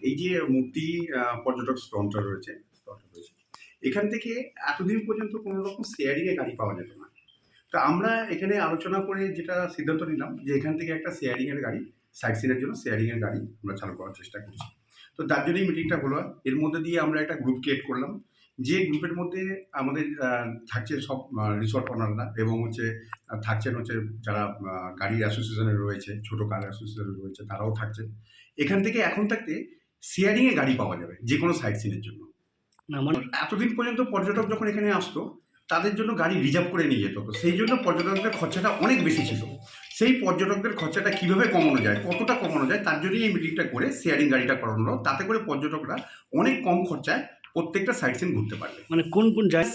এই যে মূর্তি পর্যটক স্টলটা রয়েছে, এখান থেকে এতদিন পর্যন্ত কোনো রকম শেয়ারিং এ গাড়ি পাওয়া যেত না। তো আমরা এখানে আলোচনা করে যেটা সিদ্ধান্ত নিলাম যে এখান থেকে একটা শেয়ারিং এর গাড়ি, সাইট সিনের জন্য শেয়ারিং এর গাড়ি আমরা চালু করার চেষ্টা করছি। তো তার জন্যই মিটিংটা হলো। এর মধ্যে দিয়ে আমরা একটা গ্রুপ ক্রিয়েট করলাম। যে গ্রুপের মধ্যে আমাদের থাকছে সব রিসর্ট ওনাররা, এবং থাকছেন যারা গাড়ির অ্যাসোসিয়েশনের রয়েছে, ছোট কার অ্যাসোসিয়েশন রয়েছে, তারাও থাকছেন। এখান থেকে এখন থাকতে শেয়ারিং এ গাড়ি পাওয়া যাবে যে কোনো সাইট সিনের জন্য। এতদিন পর্যন্ত পর্যটক যখন এখানে আসতো, তাদের জন্য গাড়ি রিজার্ভ করে নিয়ে যেত। তো সেই জন্য পর্যটকদের খরচাটা অনেক বেশি ছিল। সেই পর্যটকদের খরচাটা কিভাবে কমানো যায়, কতটা কমানো যায়, তার জন্যই এই মিটিংটা করে শেয়ারিং গাড়িটা করানো হলো। তাতে করে পর্যটকরা অনেক কম খরচায় প্রত্যেকটা সাইট সিন ঘুরতে পারবে। মানে কোন জায়গায়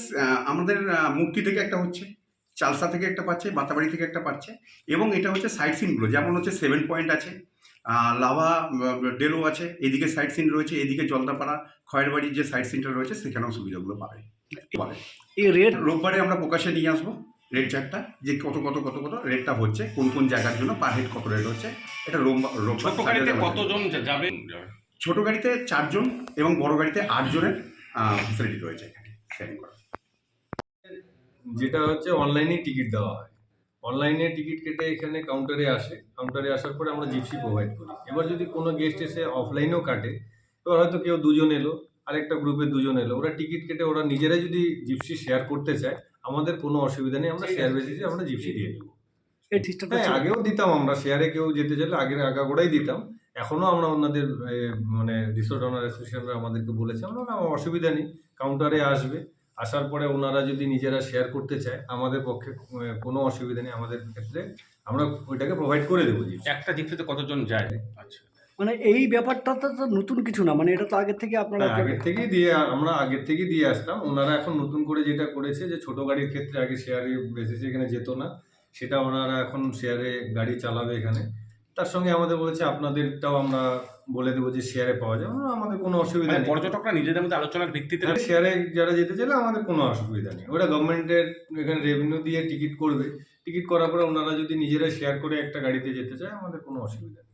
আমাদের মূর্তি থেকে একটা হচ্ছে, চালসা থেকে একটা পাচ্ছে, বাতাবাড়ি থেকে একটা পাচ্ছে, এবং এটা হচ্ছে সাইট সিনগুলো যেমন হচ্ছে 7 পয়েন্ট আছে, লাভা ডেলো আছে, এদিকে সাইট সিন রয়েছে, এদিকে জলদাপাড়া খয়েরবাড়ির যে সাইট সিনটা রয়েছে সেখানেও সুবিধাগুলো পাবে। এই রেট রোববারে আমরা প্রকাশে নিয়ে আসবো রেট চার্টটা, যে কত কত কত কত রেটটা হচ্ছে, কোন কোন জায়গার জন্য পার হেড কত রেট হচ্ছে। এটা রোববার কতজন যাবেন? ছোট গাড়িতে 4 জন এবং বড় গাড়িতে 8 জনের ফ্যাসিলিটি রয়েছে এখানে শেয়ারিং করা। যেটা হচ্ছে অনলাইনে টিকিট দেওয়া হয়, অনলাইনে টিকিট কেটে এখানে কাউন্টারে আসে, কাউন্টারে আসার পরে আমরা জিপসি প্রোভাইড করি। এবার যদি কোনো গেস্ট এসে অফলাইনেও কাটে, এবার হয়তো কেউ 2 জন এলো, আরেকটা গ্রুপে 2 জন এলো, ওরা টিকিট কেটে ওরা নিজেরাই যদি জিপসি শেয়ার করতে চায়, আমাদের কোনো অসুবিধা নেই, আমরা শেয়ার বেসিসে আমরা জিপসি দিয়ে দেবো। এই সিস্টেমটা হ্যাঁ, আগেও দিতাম আমরা শেয়ারে, কেউ যেতে চাইলে আগাগোড়াই দিতাম। এখনও আমরা ওনাদের মানে রিসোর্ট ওনার অ্যাসোসিয়েশনরা আমাদেরকে বলেছে, আমরা অসুবিধা নেই, কাউন্টারে আসবে, আসার পরে ওনারা যদি নিজেরা শেয়ার করতে চায়, আমাদের পক্ষে কোনো অসুবিধা নেই। আমাদের ক্ষেত্রে আমরা ওইটাকে প্রোভাইড করে দেবো। একটা জিপসিতে কতজন যায়? আচ্ছা, মানে এই ব্যাপারটা তো নতুন কিছু না, মানে এটা তো আগের থেকে আপনারা আমরা আগের থেকেই দিয়ে আসতাম। ওনারা এখন নতুন করে যেটা করেছে যে ছোট গাড়ির ক্ষেত্রে আগে শেয়ারে বেসিসে এখানে যেত না, সেটা ওনারা এখন শেয়ারে গাড়ি চালাবে এখানে। তার সঙ্গে আমাদের বলেছে আপনাদেরটাও আমরা বলে দেবো যে শেয়ারে পাওয়া যায়, আমাদের কোনো অসুবিধা নেই। পর্যটকরা নিজেদের মধ্যে আলোচনার ভিত্তিতে শেয়ারে যারা যেতে চাইলে আমাদের কোনো অসুবিধা নেই। ওরা গভর্নমেন্টের এখানে রেভিনিউ দিয়ে টিকিট করবে, টিকিট করার পরে ওনারা যদি নিজেরা শেয়ার করে একটা গাড়িতে যেতে চায়, আমাদের কোনো অসুবিধা নেই।